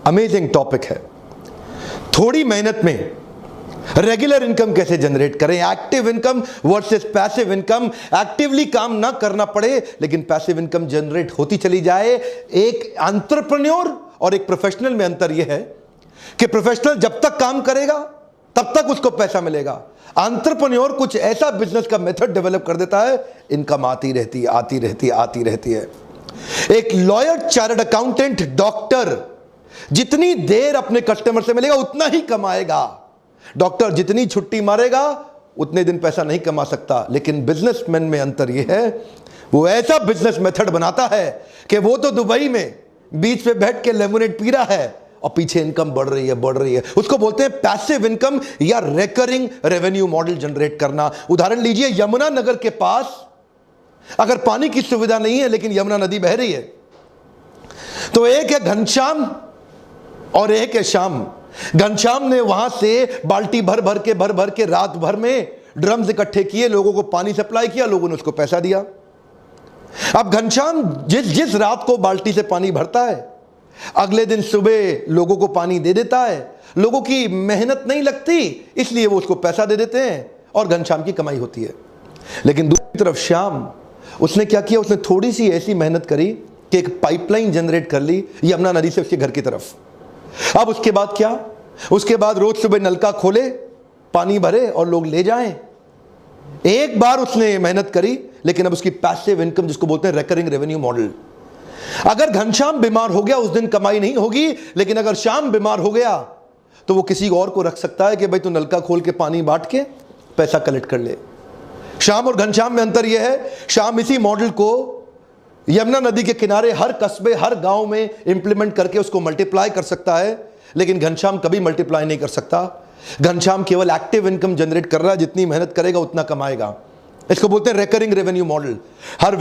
Amazing topic है। थोड़ी मेहनत में रेगुलर इनकम कैसे जनरेट करें, active income versus passive income, actively काम ना करना पड़े लेकिन पैसिव इनकम जनरेट होती चली जाए। एक एंटरप्रेन्योर और एक प्रोफेशनल में अंतर यह है कि प्रोफेशनल जब तक काम करेगा तब तक उसको पैसा मिलेगा। एंटरप्रेन्योर कुछ ऐसा बिजनेस का मेथड डेवलप कर देता है, इनकम आती रहती है, आती रहती है, आती रहती है। एक लॉयर, चार्टर्ड अकाउंटेंट, डॉक्टर जितनी देर अपने कस्टमर से मिलेगा उतना ही कमाएगा। डॉक्टर जितनी छुट्टी मारेगा उतने दिन पैसा नहीं कमा सकता। लेकिन बिजनेसमैन में अंतर यह है, वो ऐसा बिजनेस मेथड बनाता है कि वो तो दुबई में बीच पे बैठ के लेमोनेड पी रहा है और पीछे इनकम बढ़ रही है, बढ़ रही है। उसको बोलते हैं पैसिव इनकम या रिकरिंग रेवेन्यू मॉडल जनरेट करना। उदाहरण लीजिए, यमुना नगर के पास अगर पानी की सुविधा नहीं है लेकिन यमुना नदी बह रही है, तो एक है घनश्याम और एक है श्याम। घनश्याम ने वहां से बाल्टी भर भर के रात भर में ड्रम्स इकट्ठे किए, लोगों को पानी सप्लाई किया, लोगों ने उसको पैसा दिया। अब घनश्याम जिस रात को बाल्टी से पानी भरता है, अगले दिन सुबह लोगों को पानी दे देता है। लोगों की मेहनत नहीं लगती, इसलिए वो उसको पैसा दे देते हैं और घनश्याम की कमाई होती है। लेकिन दूसरी तरफ श्याम, उसने क्या किया, उसने थोड़ी सी ऐसी मेहनत करी कि एक पाइपलाइन जनरेट कर ली यमुना नदी से उसके घर की तरफ। अब उसके बाद क्या, उसके बाद रोज सुबह नलका खोले, पानी भरे और लोग ले जाएं। एक बार उसने मेहनत करी, लेकिन अब उसकी पैसिव इनकम, जिसको बोलते हैं रिकरिंग रेवेन्यू मॉडल। अगर घनश्याम बीमार हो गया उस दिन कमाई नहीं होगी, लेकिन अगर श्याम बीमार हो गया तो वो किसी और को रख सकता है कि भाई तू नलका खोल के पानी बांट के पैसा कलेक्ट कर ले। श्याम और घनश्याम में अंतर यह है, श्याम इसी मॉडल को यमुना नदी के किनारे हर कस्बे, हर गांव में इंप्लीमेंट करके उसको मल्टीप्लाई कर सकता है, लेकिन घनश्याम कभी मल्टीप्लाई नहीं कर सकता। घनश्याम केवल एक्टिव इनकम जनरेट कर रहा है, जितनी मेहनत करेगा उतना कमाएगा। इसको बोलते हैं रिकरिंग रेवेन्यू मॉडल। हर